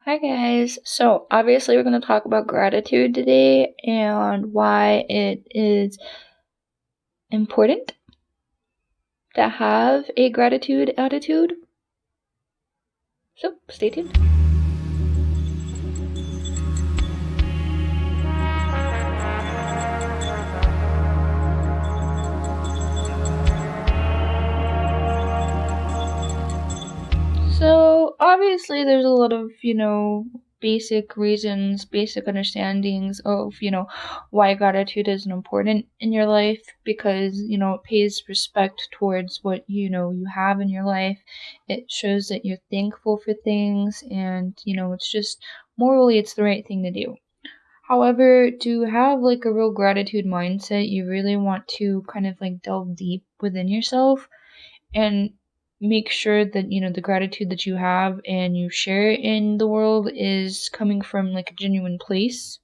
Hi guys. So obviously we're going to talk about gratitude today and why it is important to have a gratitude attitude. So stay tuned. So obviously there's a lot of, basic reasons, basic understandings of, why gratitude is important in your life because, it pays respect towards what, you have in your life. It shows that you're thankful for things and, it's just morally it's the right thing to do. However, to have like a real gratitude mindset, you really want to kind of like delve deep within yourself and make sure that the gratitude that you have and you share in the world is coming from like a genuine place.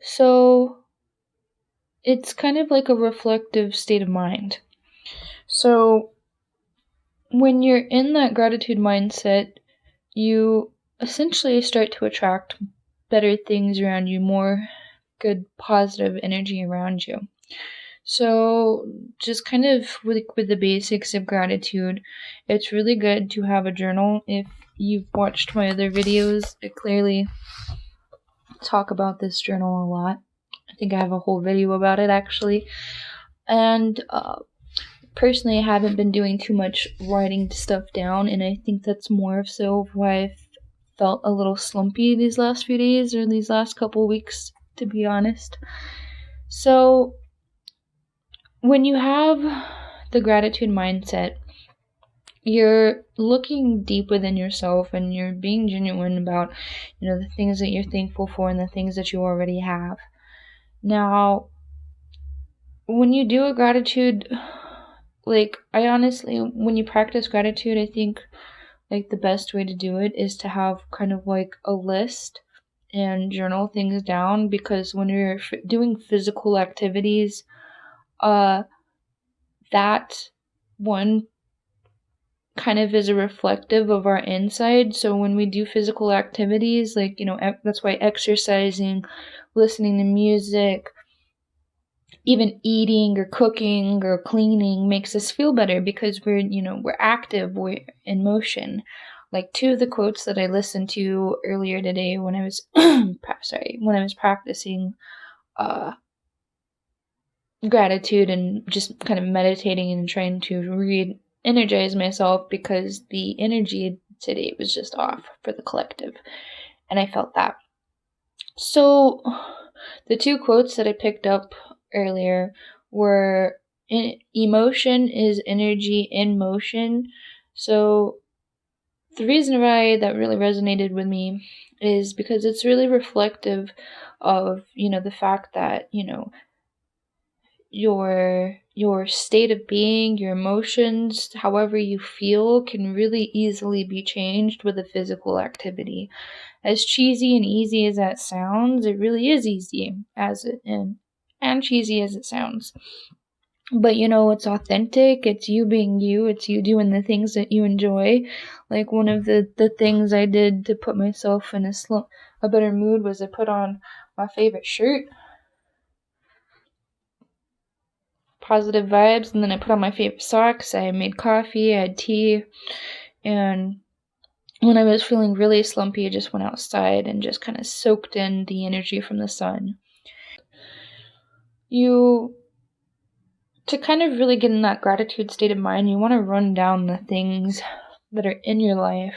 So it's kind of like a reflective state of mind. So when you're in that gratitude mindset, you essentially start to attract better things around you, more good positive energy around you. So just kind of with the basics of gratitude, it's really good to have a journal. If you've watched my other videos, I clearly talk about this journal a lot. I think I have a whole video about it actually. And personally, I haven't been doing too much writing stuff down, and I think that's more so why I've felt a little slumpy these last few days or these last couple weeks, to be honest. So when you have the gratitude mindset, you're looking deep within yourself and you're being genuine about, the things that you're thankful for and the things that you already have. Now, when you do a gratitude, when you practice gratitude, I think like the best way to do it is to have kind of like a list and journal things down, because when you're doing physical activities, that one kind of is a reflective of our inside. So when we do physical activities, that's why exercising, listening to music, even eating or cooking or cleaning makes us feel better, because we're active, we're in motion. Like two of the quotes that I listened to earlier today when I was when I was practicing gratitude and just kind of meditating and trying to re-energize myself, because the energy today was just off for the collective, and I felt that. So the two quotes that I picked up earlier were, emotion is energy in motion. So the reason why that really resonated with me is because it's really reflective of, the fact that, your state of being, your emotions, however you feel, can really easily be changed with a physical activity. As cheesy and easy as that sounds, it really is easy and cheesy as it sounds. But it's authentic, it's you being you, it's you doing the things that you enjoy. Like one of the things I did to put myself in a better mood was I put on my favorite shirt, positive vibes, and then I put on my favorite socks, I made coffee, I had tea, and when I was feeling really slumpy, I just went outside and just kind of soaked in the energy from the sun. To kind of really get in that gratitude state of mind, you want to run down the things that are in your life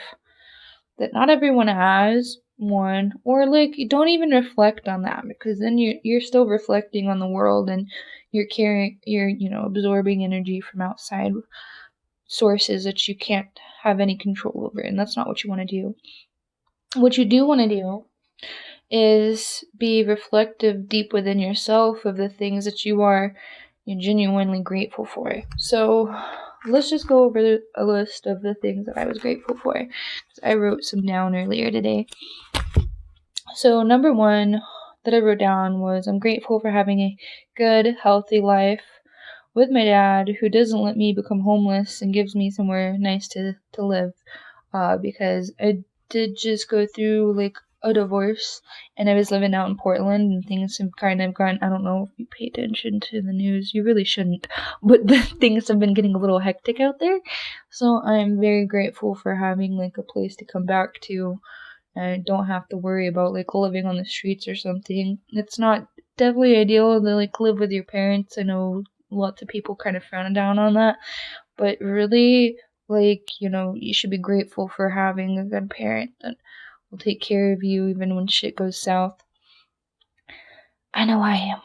that not everyone has, one, or you don't even reflect on that, because then you're still reflecting on the world and you're absorbing energy from outside sources that you can't have any control over, and that's not what you want to do. What you do want to do is be reflective deep within yourself of the things that you're genuinely grateful for. So let's just go over a list of the things that I was grateful for. I wrote some down earlier today. So number one that I wrote down was, I'm grateful for having a good, healthy life with my dad, who doesn't let me become homeless and gives me somewhere nice to live, because I did just go through like a divorce, and I was living out in Portland, and things have kind of gone, I don't know if you pay attention to the news, you really shouldn't, but things have been getting a little hectic out there. So I'm very grateful for having like a place to come back to. I don't have to worry about like living on the streets or something. It's not definitely ideal to like live with your parents. I know lots of people kind of frown down on that, but really, like, you should be grateful for having a good parent that will take care of you even when shit goes south. I know I am.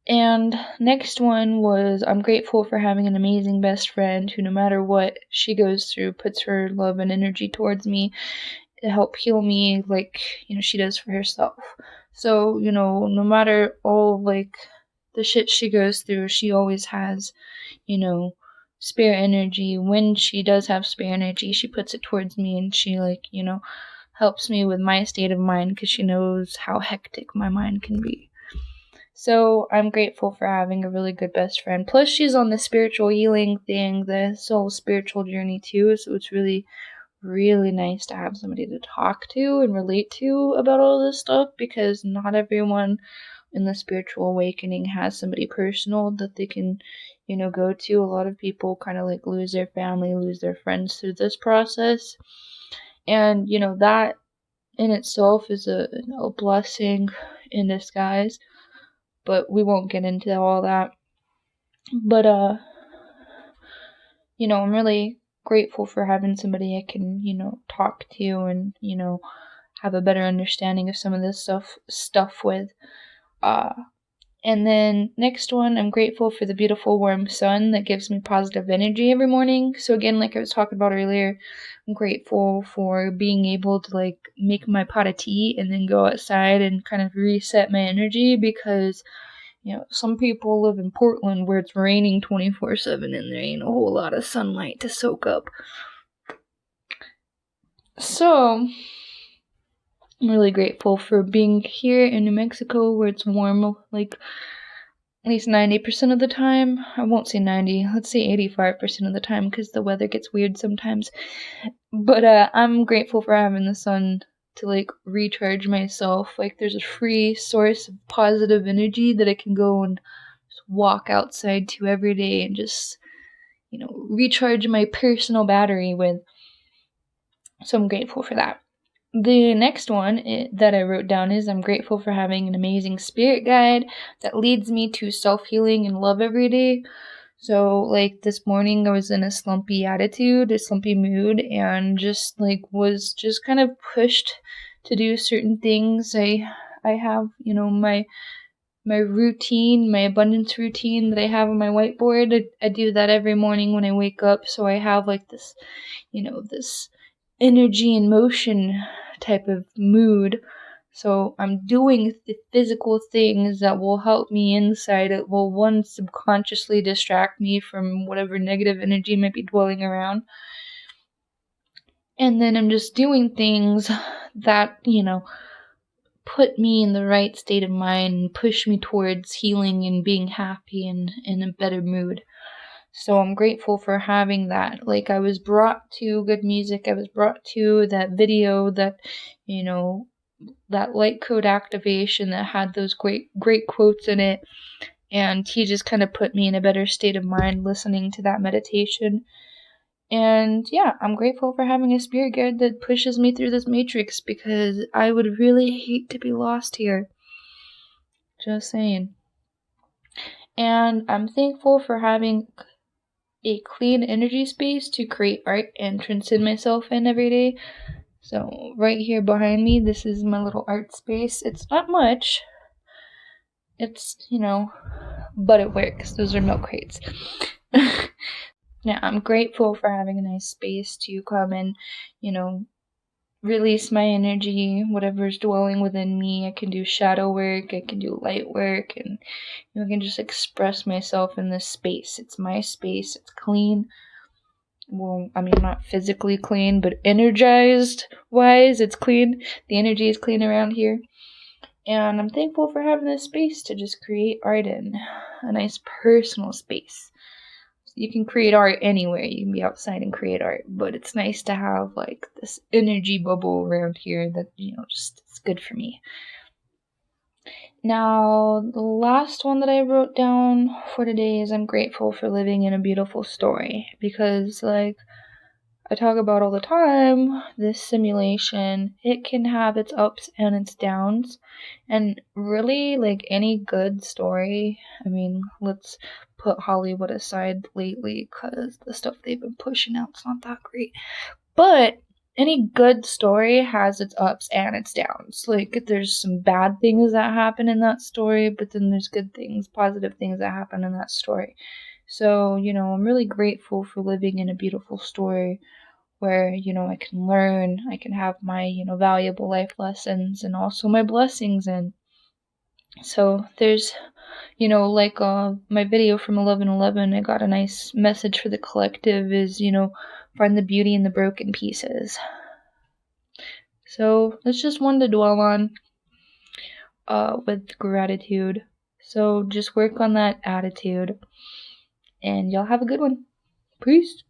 And next one was, I'm grateful for having an amazing best friend who, no matter what she goes through, puts her love and energy towards me to help heal me like, she does for herself. So, no matter all like the shit she goes through, she always has, spare energy. When she does have spare energy, she puts it towards me, and she helps me with my state of mind because she knows how hectic my mind can be. So I'm grateful for having a really good best friend. Plus, she's on the spiritual healing thing, the whole spiritual journey too, so it's really nice to have somebody to talk to and relate to about all this stuff, because not everyone in the spiritual awakening has somebody personal that they can, go to. A lot of people kind of like lose their family, lose their friends through this process. And, that in itself is a blessing in disguise, but we won't get into all that. But, I'm really grateful for having somebody I can, talk to and, have a better understanding of some of this stuff with. And then next one, I'm grateful for the beautiful warm sun that gives me positive energy every morning. So again, like I was talking about earlier, I'm grateful for being able to like make my pot of tea and then go outside and kind of reset my energy, because some people live in Portland where it's raining 24/7 and there ain't a whole lot of sunlight to soak up. So I'm really grateful for being here in New Mexico where it's warm, like at least 90% of the time. I won't say 90, let's say 85% of the time, because the weather gets weird sometimes. But I'm grateful for having the sun to like recharge myself. Like there's a free source of positive energy that I can go and just walk outside to every day and just, recharge my personal battery with. So I'm grateful for that. The next one that I wrote down is, I'm grateful for having an amazing spirit guide that leads me to self-healing and love every day. So, like, this morning I was in a slumpy attitude, a slumpy mood, and just, like, was just kind of pushed to do certain things. I have, my routine, my abundance routine that I have on my whiteboard. I do that every morning when I wake up, so I have, like, this, this energy and motion type of mood. So I'm doing the physical things that will help me inside. It will, one, subconsciously distract me from whatever negative energy might be dwelling around. And then I'm just doing things that, put me in the right state of mind and push me towards healing and being happy and in a better mood. So I'm grateful for having that. Like, I was brought to good music. I was brought to that video that, that light code activation that had those great quotes in it. And he just kind of put me in a better state of mind listening to that meditation. And yeah, I'm grateful for having a spirit guide that pushes me through this matrix, because I would really hate to be lost here. Just saying. And I'm thankful for having a clean energy space to create art and transcend myself in every day. So right here behind me, this is my little art space. It's not much. It's, but it works. Those are milk crates. Yeah, I'm grateful for having a nice space to come and, release my energy, whatever's dwelling within me. I can do shadow work, I can do light work, and I can just express myself in this space. It's my space, it's clean. Well, I mean, not physically clean, but energized-wise, it's clean. The energy is clean around here. And I'm thankful for having this space to just create art in. A nice personal space. you can create art anywhere. You can be outside and create art, but it's nice to have like this energy bubble around here that, just it's good for me. Now, the last one that I wrote down for today is I'm grateful for living in a beautiful story, because like I talk about all the time, this simulation, it can have its ups and its downs. And really, like any good story, I mean, let's put Hollywood aside lately because the stuff they've been pushing out's not that great. But any good story has its ups and its downs. Like, there's some bad things that happen in that story, but then there's good things, positive things that happen in that story. So, I'm really grateful for living in a beautiful story where, I can learn, I can have my, valuable life lessons and also my blessings. And so there's, like my video from 11/11, I got a nice message for the collective is, find the beauty in the broken pieces. So that's just one to dwell on with gratitude. So just work on that attitude and y'all have a good one. Peace.